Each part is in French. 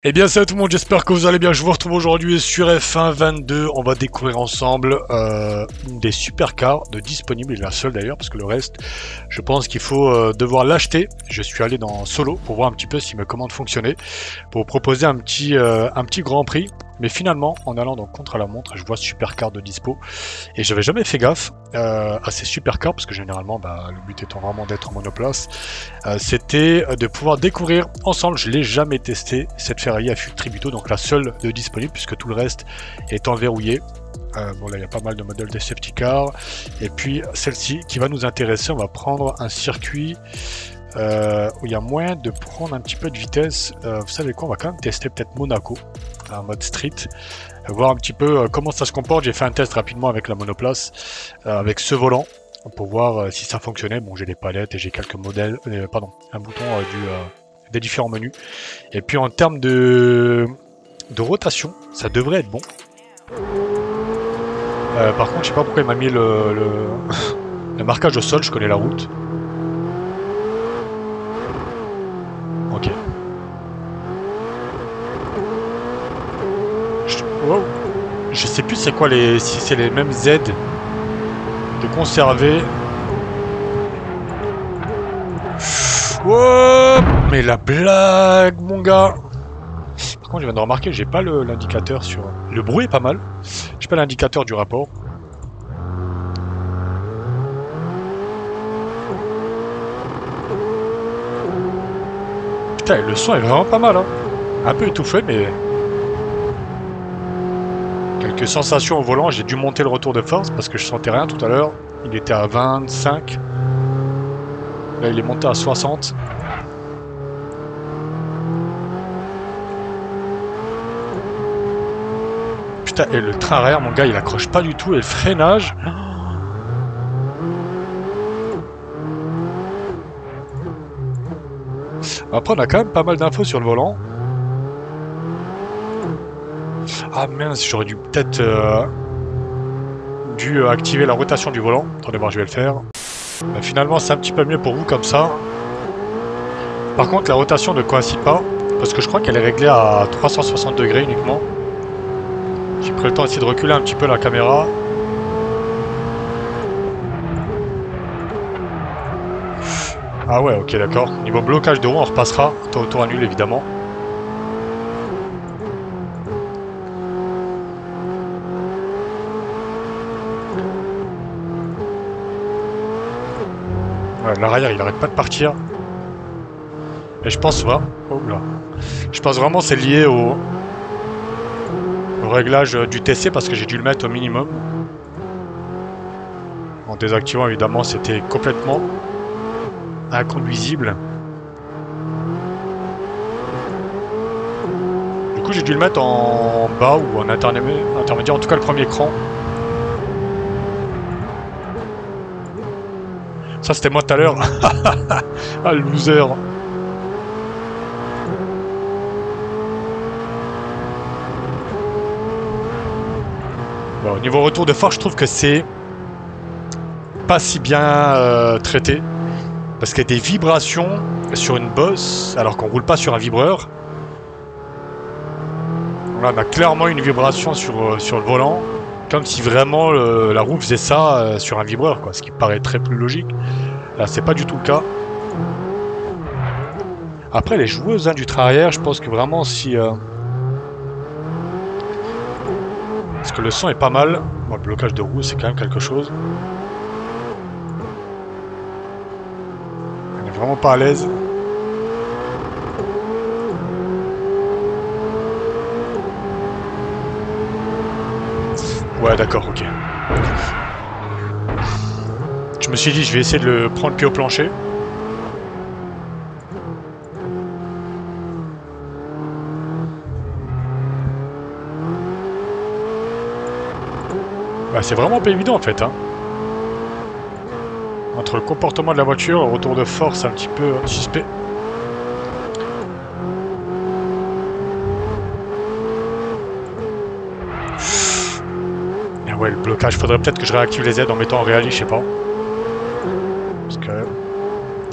Eh bien salut tout le monde, j'espère que vous allez bien. Je vous retrouve aujourd'hui sur F1 22. On va découvrir ensemble une des supercars de disponibles, et la seule d'ailleurs, parce que le reste, je pense qu'il faut devoir l'acheter. Je suis allé dans Solo pour voir un petit peu si mes commandes fonctionnaient, pour vous proposer un petit grand prix. Mais finalement, en allant donc contre la montre, je vois supercar de dispo. Et j'avais jamais fait gaffe à ces supercars, parce que généralement, le but étant vraiment d'être en monoplace, c'était de pouvoir découvrir ensemble. Je l'ai jamais testé, cette Ferrari Affût Tributo, donc la seule de disponible, puisque tout le reste est verrouillé. Bon là il y a pas mal de modèles de safety car. Et puis celle-ci qui va nous intéresser, on va prendre un circuit où il y a moyen de prendre un petit peu de vitesse. Vous savez quoi, on va quand même tester peut-être Monaco en mode street, voir un petit peu comment ça se comporte. J'ai fait un test rapidement avec la monoplace, avec ce volant, pour voir si ça fonctionnait. Bon, j'ai des palettes et j'ai quelques modèles, un bouton des différents menus. Et puis en termes de rotation, ça devrait être bon. Par contre, je sais pas pourquoi il m'a mis le marquage au sol. Je connais la route. Ok. Wow. Je sais plus c'est quoi si c'est les mêmes Z de conserver. Wow, mais la blague, mon gars. Par contre, je viens de remarquer, j'ai pas l'indicateur sur. Le bruit est pas mal. J'ai pas l'indicateur du rapport. Putain, le son est vraiment pas mal, hein. Un peu étouffé, mais quelques sensations au volant. J'ai dû monter le retour de force parce que je sentais rien tout à l'heure. Il était à 25. Là, il est monté à 60. Putain, et le train arrière, mon gars, il accroche pas du tout. Et le freinage. Après, on a quand même pas mal d'infos sur le volant. Ah mince, j'aurais dû peut-être activer la rotation du volant. Attendez voir, je vais le faire. Mais finalement, c'est un petit peu mieux pour vous comme ça. Par contre, la rotation ne coïncide pas, parce que je crois qu'elle est réglée à 360 degrés uniquement. J'ai pris le temps d'essayer de reculer un petit peu la caméra. Ah ouais, ok, d'accord. Niveau blocage de roue, on repassera. Tour annule, évidemment. Ouais, l'arrière, il arrête pas de partir. Et je pense, voilà. Oh là. Je pense vraiment c'est lié au réglage du TC, parce que j'ai dû le mettre au minimum. En désactivant, évidemment, c'était complètement inconduisible. Du coup, j'ai dû le mettre en bas ou en intermédiaire, en tout cas le premier cran. Ça, c'était moi tout à l'heure. Ah, le loser. Bon, au niveau retour de force, je trouve que c'est pas si bien traité. Parce qu'il y a des vibrations sur une bosse, alors qu'on roule pas sur un vibreur. Là, on a clairement une vibration sur le volant. Comme si vraiment la roue faisait ça sur un vibreur, quoi. Ce qui paraît très plus logique. Là, c'est pas du tout le cas. Après, les joueuses du train arrière, je pense que vraiment si... Parce que le son est pas mal. Bon, le blocage de roue, c'est quand même quelque chose. On est vraiment pas à l'aise. Ouais, d'accord, ok. Je me suis dit, je vais essayer de le prendre pied au plancher. Bah, c'est vraiment pas évident en fait, hein. Entre le comportement de la voiture, le retour de force un petit peu suspect. Et ouais, le blocage, faudrait peut-être que je réactive les aides en mettant en réali, je sais pas. Parce que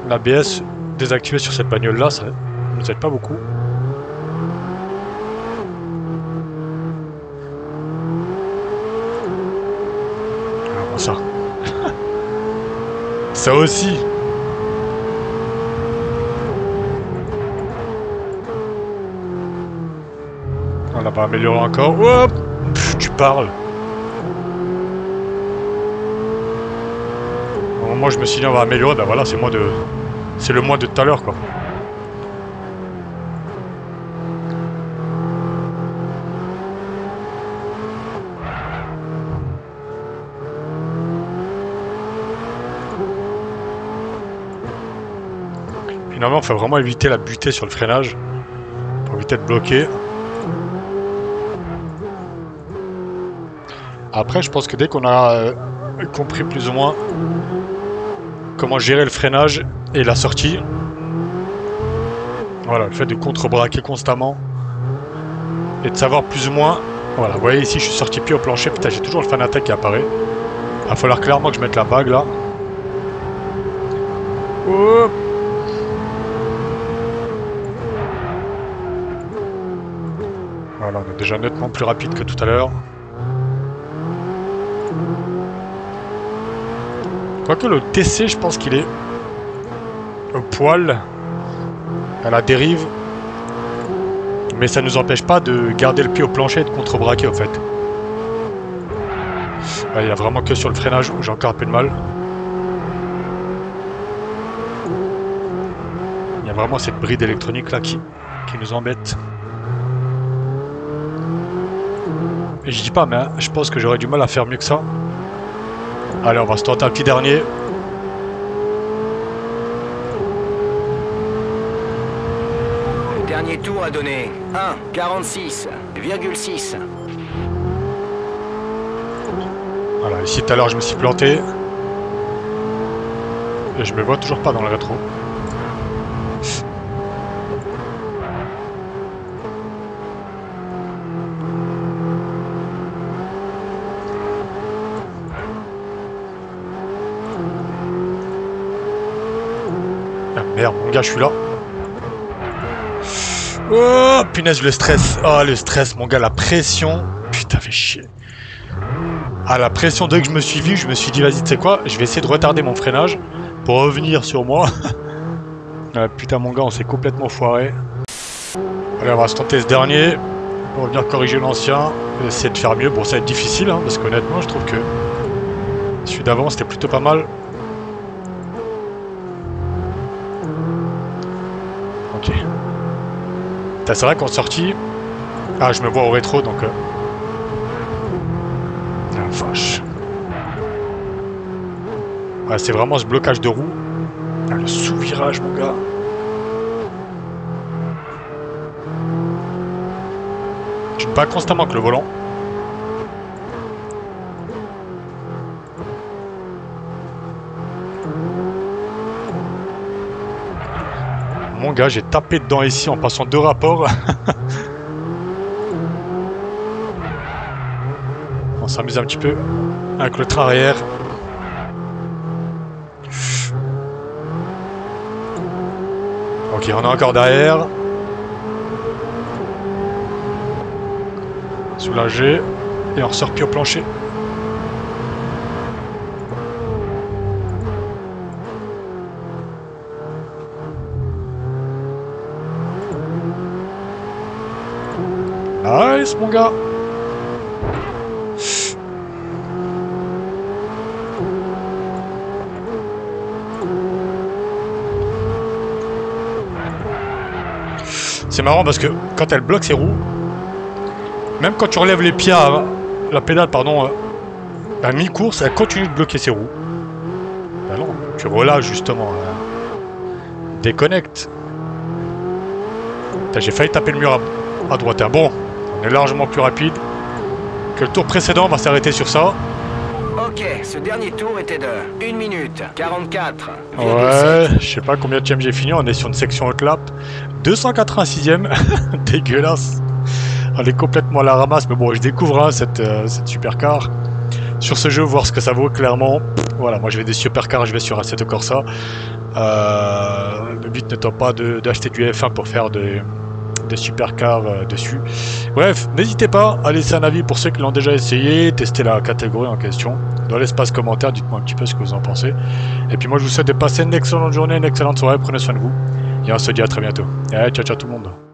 l'ABS désactivé sur cette bagnole là, ça nous aide pas beaucoup. ça aussi. On va améliorer encore. Hop, tu parles. Au moment où je me suis dit on va améliorer, ben voilà, c'est le moins de tout à l'heure quoi. Finalement, il faut vraiment éviter la butée sur le freinage pour éviter de bloquer. Après, je pense que dès qu'on a compris plus ou moins comment gérer le freinage et la sortie, voilà, le fait de contre-braquer constamment et de savoir plus ou moins, voilà, vous voyez ici, je suis sorti pied au plancher, putain, j'ai toujours le Fanatec qui apparaît. Il va falloir clairement que je mette la bague là. Hop. Voilà, on est déjà nettement plus rapide que tout à l'heure. Quoique le TC, je pense qu'il est au poil, à la dérive. Mais ça ne nous empêche pas de garder le pied au plancher et de contre-braquer, au fait. Là, il n'y a vraiment que sur le freinage où j'ai encore un peu de mal. Il y a vraiment cette bride électronique là qui nous embête. Et je dis pas, mais je pense que j'aurais du mal à faire mieux que ça. Allez, on va se tenter un petit dernier. Le dernier tour a donné 1,46,6. Voilà, ici tout à l'heure je me suis planté. Et je me vois toujours pas dans le rétro. Merde, mon gars, je suis là. Oh, punaise, le stress. Oh, le stress, mon gars, la pression. Putain, fait chier. Ah, la pression, dès que je me suis vu, je me suis dit, vas-y, tu sais quoi, je vais essayer de retarder mon freinage pour revenir sur moi. Ah, putain, mon gars, on s'est complètement foiré. Allez, on va se tenter ce dernier pour venir corriger l'ancien. Essayer de faire mieux. Bon, ça va être difficile, hein, parce qu'honnêtement, je trouve que celui d'avant, c'était plutôt pas mal. Ok. C'est vrai qu'en sortie... Ah, je me vois au rétro, donc... Ah, vache. Ouais, c'est vraiment ce blocage de roue. Ah, le sous-virage, mon gars. Je me bats constamment avec le volant. Mon gars, j'ai tapé dedans ici en passant 2 rapports. On s'amuse un petit peu avec le train arrière. Ok, on est encore derrière. Soulagé. Et on ressort pied au plancher. Nice, mon gars. C'est marrant parce que quand elle bloque ses roues, même quand tu relèves les pieds à la pédale, pardon, à mi-course, elle continue de bloquer ses roues. Ben non, tu relâches justement. Déconnecte. J'ai failli taper le mur à droite. Bon, on est largement plus rapide que le tour précédent. On va s'arrêter sur ça. Ok, ce dernier tour était de 1 minute 44. Ouais, je sais pas combien de tièmes j'ai fini. On est sur une section haute lap. 286ème. Dégueulasse. On est complètement à la ramasse. Mais bon, je découvre cette supercar sur ce jeu, voir ce que ça vaut clairement. Voilà, moi je vais des supercars, je vais sur Assetto Corsa. Le but n'étant pas d'acheter du F1 pour faire des des supercars dessus. Bref, n'hésitez pas à laisser un avis pour ceux qui l'ont déjà essayé, tester la catégorie en question. Dans l'espace commentaire, dites-moi un petit peu ce que vous en pensez. Et puis moi je vous souhaite de passer une excellente journée, une excellente soirée, prenez soin de vous. Et on se dit à très bientôt. Et allez, ciao ciao tout le monde.